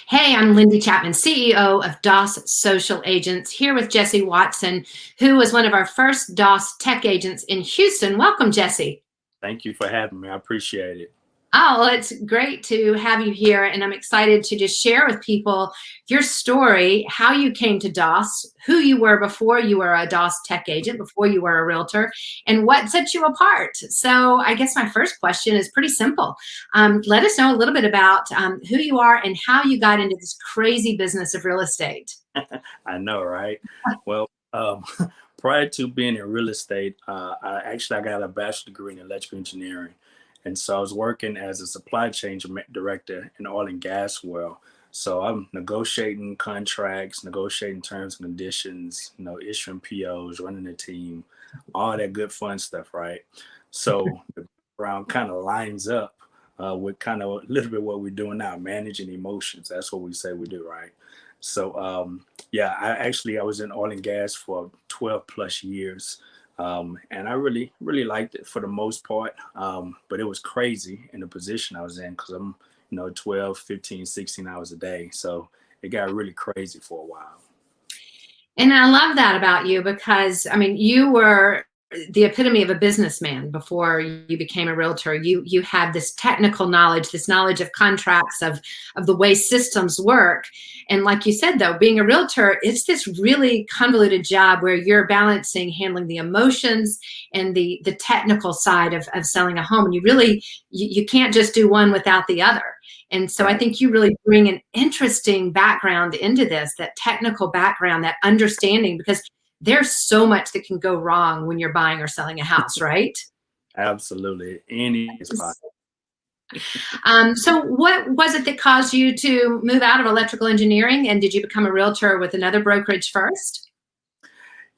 Hey, I'm Lindy Chapman, CEO of DOSS Social Agents, here with Jesse.Watson, who was one of our first DOSS tech agents in Houston. Welcome, Jesse. Thank you for having me. I appreciate it. Oh, well, it's great to have you here, and I'm excited to just share with people your story, how you came to DOSS, who you were before you were a DOSS tech agent, before you were a realtor, and what set you apart. So I guess my first question is pretty simple. Let us know a little bit about who you are and how you got into this crazy business of real estate. I know, right? Well, prior to being in real estate, I got a bachelor's degree in electrical engineering, and so I was working as a supply chain director in oil and gas world. So I'm negotiating contracts, negotiating terms and conditions, issuing POs, running a team, all that good fun stuff, right? So the background kind of lines up with kind of a little bit what we're doing now, managing emotions. That's what we say we do, right? So yeah, I was in oil and gas for 12 plus years. And I really liked it for the most part. But it was crazy in the position I was in because I'm, 12, 15, 16 hours a day. So it got really crazy for a while. And I love that about you because, I mean, you were the epitome of a businessman before you became a realtor. You had this technical knowledge, this knowledge of contracts, of the way systems work. And like you said, though, being a realtor, it's this really convoluted job where you're balancing handling the emotions and the technical side of selling a home. And you can't just do one without the other. And so I think you really bring an interesting background into this, that technical background, that understanding, because there's so much that can go wrong when you're buying or selling a house, right? Absolutely. Any is possible. So what was it that caused you to move out of electrical engineering, and did you become a realtor with another brokerage first?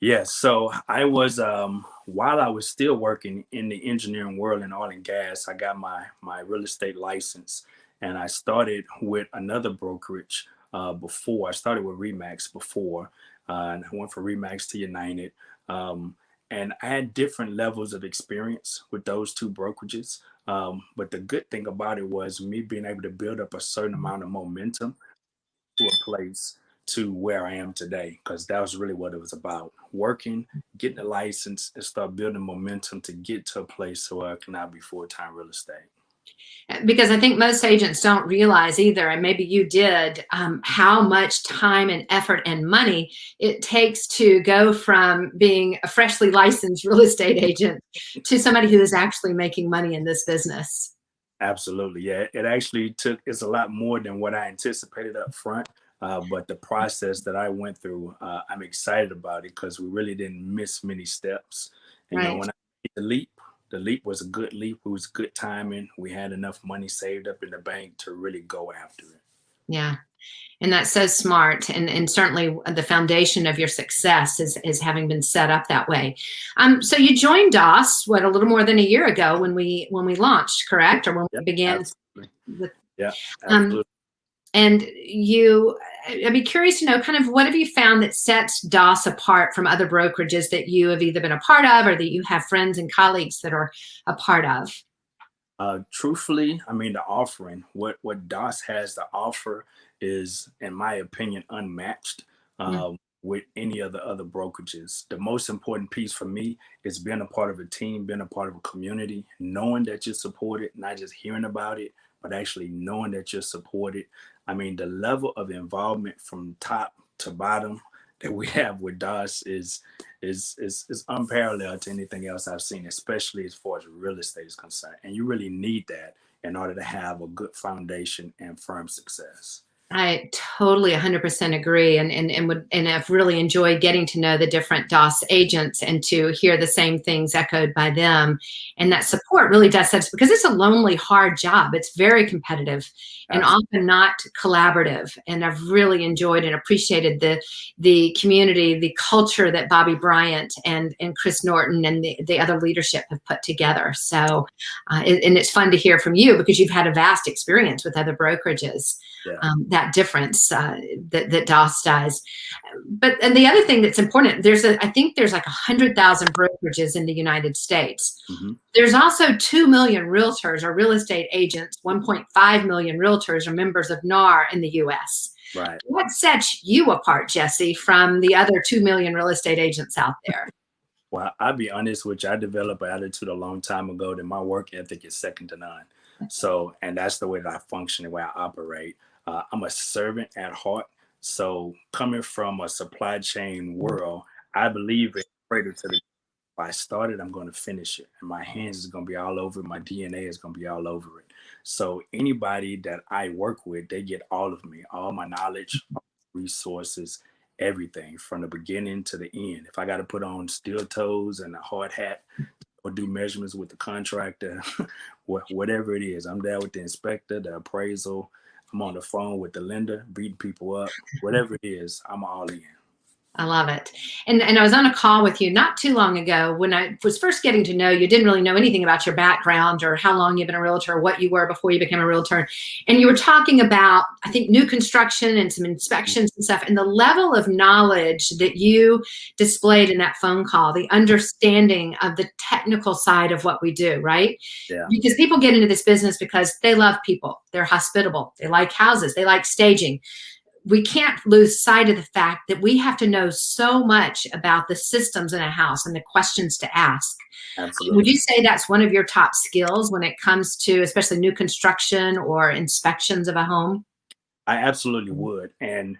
Yes. So I was, while I was still working in the engineering world in oil and gas, I got my real estate license, and I started with another brokerage before. I started with Remax before, and I went from Remax to United. And I had different levels of experience with those two brokerages. But the good thing about it was me being able to build up a certain amount of momentum to a place to where I am today, because that was really what it was about. Working, getting a license, and start building momentum to get to a place where I can now be full-time real estate. Because I think most agents don't realize either, and maybe you did, how much time and effort and money it takes to go from being a freshly licensed real estate agent to somebody who is actually making money in this business. Absolutely. Yeah, it actually it's a lot more than what I anticipated up front. But the process that I went through, I'm excited about it because we really didn't miss many steps. And, Right. when I made the leap was a good leap. It was good timing. We had enough money saved up in the bank to really go after it. Yeah. And that's so smart. And certainly the foundation of your success is having been set up that way. So you joined DOSS, what, a little more than a year ago when we launched, correct? Or when Yep, we began absolutely. with, Yeah, um, absolutely. and I'd be curious to know kind of what have you found that sets DOSS apart from other brokerages that you have either been a part of or that you have friends and colleagues that are a part of? Truthfully, I mean, the offering, what DOS has to offer is, in my opinion, unmatched Yeah. with any of the other brokerages. The most important piece for me is being a part of a team, being a part of a community, knowing that you're supported, not just hearing about it, but actually knowing that you're supported. I mean, the level of involvement from top to bottom that we have with DOS is unparalleled to anything else I've seen, especially as far as real estate is concerned. And you really need that in order to have a good foundation and firm success. I totally 100% agree, and I've really enjoyed getting to know the different DOS agents and to hear the same things echoed by them. And that support really does sense because it's a lonely, hard job. It's very competitive and Absolutely. often not collaborative. And I've really enjoyed and appreciated the community, the culture that Bobby Bryant and Chris Norton and the other leadership have put together. So, and it's fun to hear from you because you've had a vast experience with other brokerages. Yeah. that difference that DOSS does. And the other thing that's important, I think there's like 100,000 brokerages in the United States. Mm-hmm. There's also 2 million realtors or real estate agents. 1.5 million realtors are members of NAR in the U.S. Right. What sets you apart, Jesse, from the other 2 million real estate agents out there? Well, I'll be honest with you. I developed an attitude a long time ago that my work ethic is second to none. So, and that's the way that I function, the way I operate. I'm a servant at heart. So, coming from a supply chain world, I believe in cradle to the. If I started, I'm going to finish it, and my hands is going to be all over it. My DNA is going to be all over it. So, anybody that I work with, they get all of me, all my knowledge, resources, everything from the beginning to the end. If I got to put on steel toes and a hard hat or do measurements with the contractor, whatever it is, I'm there with the inspector, the appraisal. I'm on the phone with the lender, beating people up, whatever it is, I'm all in. I love it. And I was on a call with you not too long ago when I was first getting to know you. Didn't really know anything about your background or how long you've been a realtor or what you were before you became a realtor. And you were talking about, I think, new construction and some inspections and stuff, and the level of knowledge that you displayed in that phone call, the understanding of the technical side of what we do, right? Yeah. Because people get into this business because they love people. They're hospitable. They like houses. They like staging. We can't lose sight of the fact that we have to know so much about the systems in a house and the questions to ask. Absolutely. Would you say that's one of your top skills when it comes to especially new construction or inspections of a home? I absolutely would. And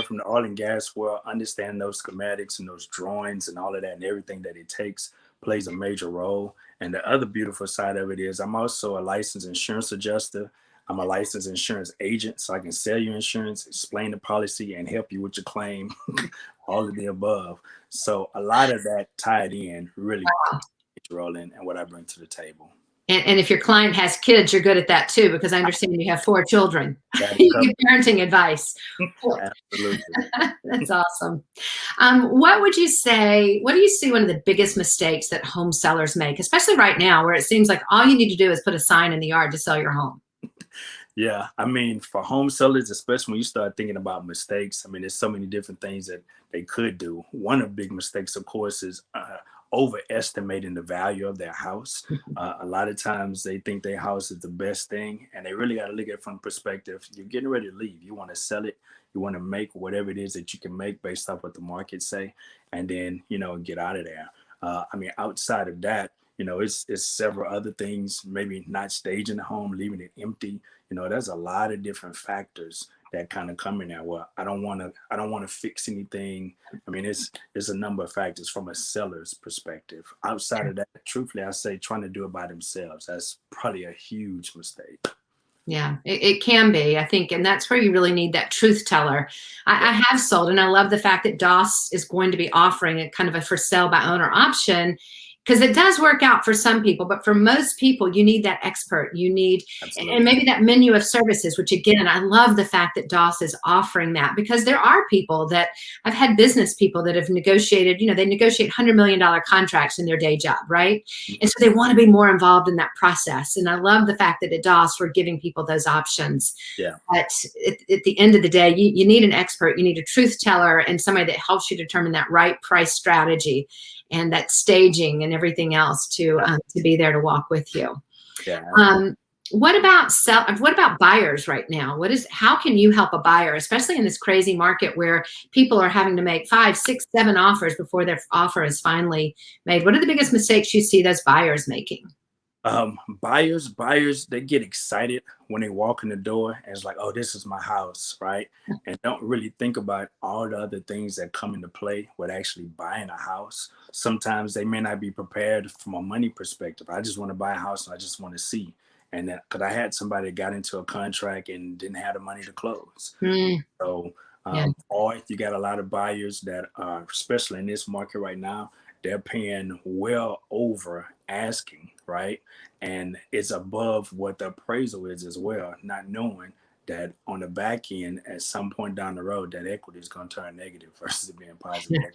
from the oil and gas world, understanding those schematics and those drawings and all of that and everything that it takes plays a major role. And the other beautiful side of it is I'm also a licensed insurance adjuster. I'm a licensed insurance agent, so I can sell you insurance, explain the policy, and help you with your claim, all of the above. So a lot of that tied in really rolling and what I bring to the table. And if your client has kids, you're good at that too, because I understand you have 4 children. You give parenting advice. Absolutely. That's awesome. What do you see one of the biggest mistakes that home sellers make, especially right now, where it seems like all you need to do is put a sign in the yard to sell your home? Yeah, I mean, for home sellers, especially when you start thinking about mistakes, I mean, there's so many different things that they could do. One of the big mistakes, of course, is overestimating the value of their house. A lot of times they think their house is the best thing, and they really got to look at it from perspective. You're getting ready to leave. You want to sell it. You want to make whatever it is that you can make based off what the market say, and then, get out of there. I mean, outside of that, it's several other things, maybe not staging the home, leaving it empty. There's a lot of different factors that kind of come in there. Well, I don't want to fix anything. I mean, it's a number of factors from a seller's perspective. Outside of that, truthfully, I say trying to do it by themselves. That's probably a huge mistake. Yeah, it can be, I think. And that's where you really need that truth teller. I have sold, and I love the fact that DOSS is going to be offering a kind of a for sale by owner option, because it does work out for some people, but for most people, you need that expert. You need, Absolutely. And maybe that menu of services, which again, I love the fact that DOSS is offering that, because there are people that, I've had business people that have negotiated, they negotiate $100 million contracts in their day job, right? And so they want to be more involved in that process. And I love the fact that at DOSS, we're giving people those options. Yeah. But at the end of the day, you need an expert, you need a truth teller, and somebody that helps you determine that right price strategy and that staging and everything else to be there to walk with you. Yeah. What about buyers right now? How can you help a buyer, especially in this crazy market where people are having to make 5, 6, 7 offers before their offer is finally made? What are the biggest mistakes you see those buyers making? Buyers, they get excited when they walk in the door and it's like, oh, this is my house, right? And don't really think about all the other things that come into play with actually buying a house. Sometimes they may not be prepared from a money perspective. I just want to buy a house and I just want to see. And then, because I had somebody that got into a contract and didn't have the money to close. So, or you got a lot of buyers that are, especially in this market right now, they're paying well over asking, right? And it's above what the appraisal is as well, not knowing that on the back end, at some point down the road, that equity is going to turn negative versus it being positive.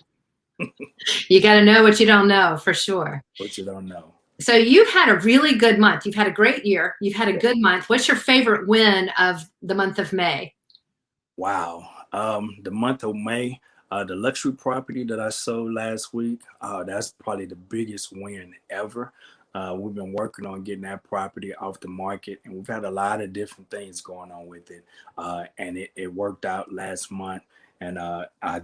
You got to know what you don't know, for sure. What you don't know. So you've had a really good month. You've had a great year. You've had a good month. What's your favorite win of the month of May? Wow. The month of May, the luxury property that I sold last week, that's probably the biggest win ever. We've been working on getting that property off the market, and we've had a lot of different things going on with it. And it worked out last month, and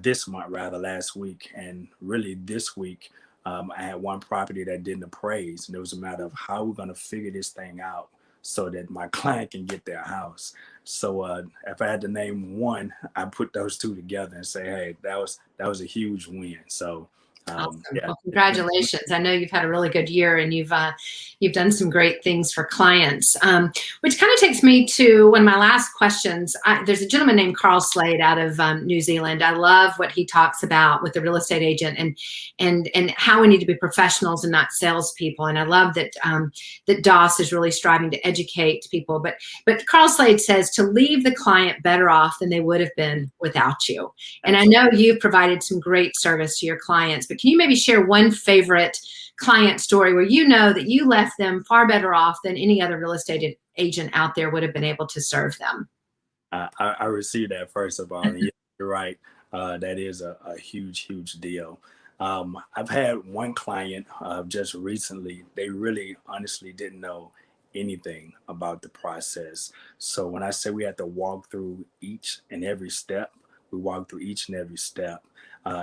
this month, rather, last week. And really, this week, I had one property that didn't appraise, and it was a matter of how we're going to figure this thing out so that my client can get their house. So if I had to name one, I put those two together and say, hey, that was a huge win. So Awesome. yeah, Well, congratulations. I know you've had a really good year, and you've done some great things for clients, which kind of takes me to one of my last questions. There's a gentleman named Carl Slade out of New Zealand. I love what he talks about with the real estate agent and how we need to be professionals and not salespeople. And I love that that DOSS is really striving to educate people. But Carl Slade says to leave the client better off than they would have been without you. And I know you've provided some great service to your clients, but can you maybe share one favorite client story where you know that you left them far better off than any other real estate agent out there would have been able to serve them? I received that, first of all. And you're right. That is a huge, huge deal. I've had one client just recently, they really honestly didn't know anything about the process. So when I say we had to walk through each and every step, we walked through each and every step.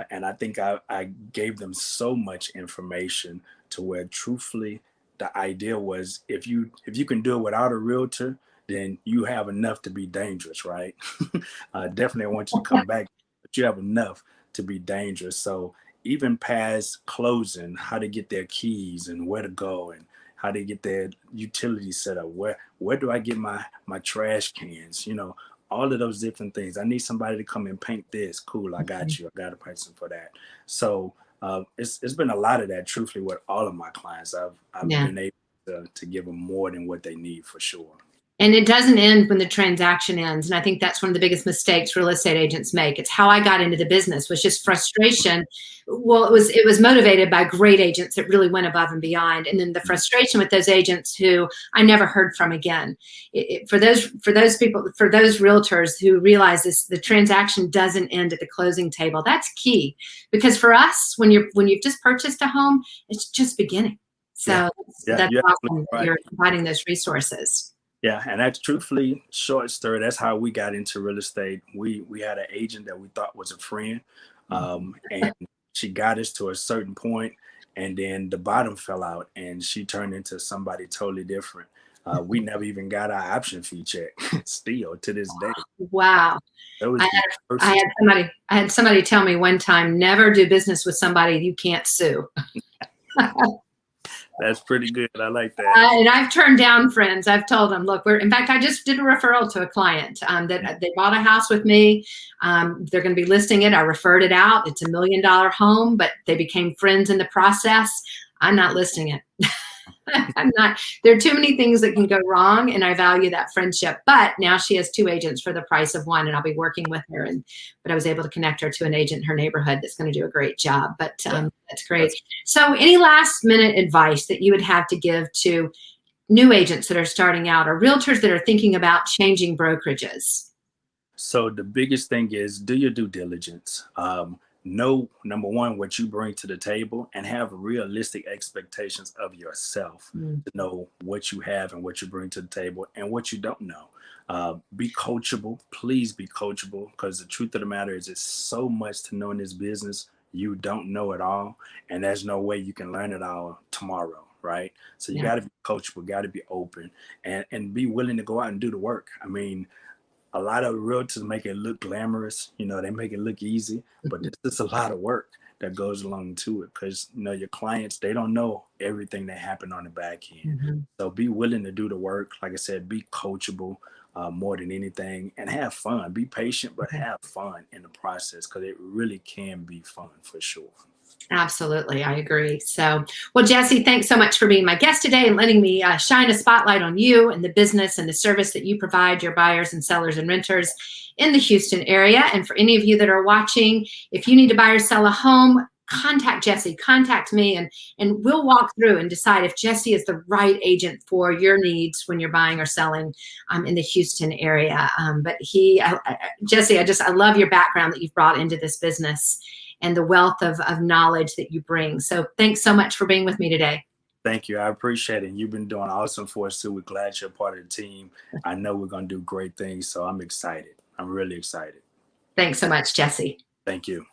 And I think I gave them so much information to where, truthfully, the idea was, if you can do it without a realtor, then you have enough to be dangerous, right? Definitely, I want you to come back, but you have enough to be dangerous. So even past closing, how to get their keys and where to go, and how to get their utilities set up. Where do I get my trash cans? All of those different things. I need somebody to come and paint this. Cool, I got you. I got a person for that. So it's been a lot of that, truthfully, with all of my clients. I've Yeah. been able to give them more than what they need, for sure. And it doesn't end when the transaction ends. And I think that's one of the biggest mistakes real estate agents make. It's how I got into the business, was just frustration. Well, it was motivated by great agents that really went above and beyond. And then the frustration with those agents who I never heard from again. For those people, for those realtors who realize this, the transaction doesn't end at the closing table. That's key. Because for us, when you've just purchased a home, it's just beginning. So that's you're awesome that right. you're providing those resources. Yeah, and that's, truthfully, short story. That's how we got into real estate. We had an agent that we thought was a friend, and she got us to a certain point, and then the bottom fell out, and she turned into somebody totally different. We never even got our option fee check, still to this day. Wow. That was I had somebody tell me one time, never do business with somebody you can't sue. That's pretty good. I like that. And I've turned down friends. I've told them, look, in fact, I just did a referral to a client that they bought a house with me. They're going to be listing it. I referred it out. It's $1 million home, but they became friends in the process. I'm not listing it. I'm not. There are too many things that can go wrong, and I value that friendship. But now she has 2 agents for the price of one, and I'll be working with her. But I was able to connect her to an agent in her neighborhood that's going to do a great job. But that's great. So, any last minute advice that you would have to give to new agents that are starting out, or realtors that are thinking about changing brokerages? So the biggest thing is, do your due diligence. Know, number one, what you bring to the table, and have realistic expectations of yourself to know what you have and what you bring to the table and what you don't know. Be coachable. Please be coachable, because the truth of the matter is, it's so much to know in this business. You don't know it all, and there's no way you can learn it all tomorrow, right? So you got to be coachable, got to be open, and be willing to go out and do the work. I mean, a lot of realtors make it look glamorous, they make it look easy, but there's just a lot of work that goes along to it, because your clients, they don't know everything that happened on the back end. So be willing to do the work. Like I said, be coachable more than anything, and have fun. Be patient, but have fun in the process, because it really can be fun, for sure. Absolutely. I agree. So, well, Jesse, thanks so much for being my guest today and letting me shine a spotlight on you and the business and the service that you provide your buyers and sellers and renters in the Houston area. And for any of you that are watching, if you need to buy or sell a home, contact Jesse, contact me, and we'll walk through and decide if Jesse is the right agent for your needs when you're buying or selling in the Houston area. But Jesse, I love your background that you've brought into this business and the wealth of knowledge that you bring. So thanks so much for being with me today. Thank you. I appreciate it. You've been doing awesome for us too. We're glad you're part of the team. I know we're going to do great things. So I'm excited. I'm really excited. Thanks so much, Jesse. Thank you.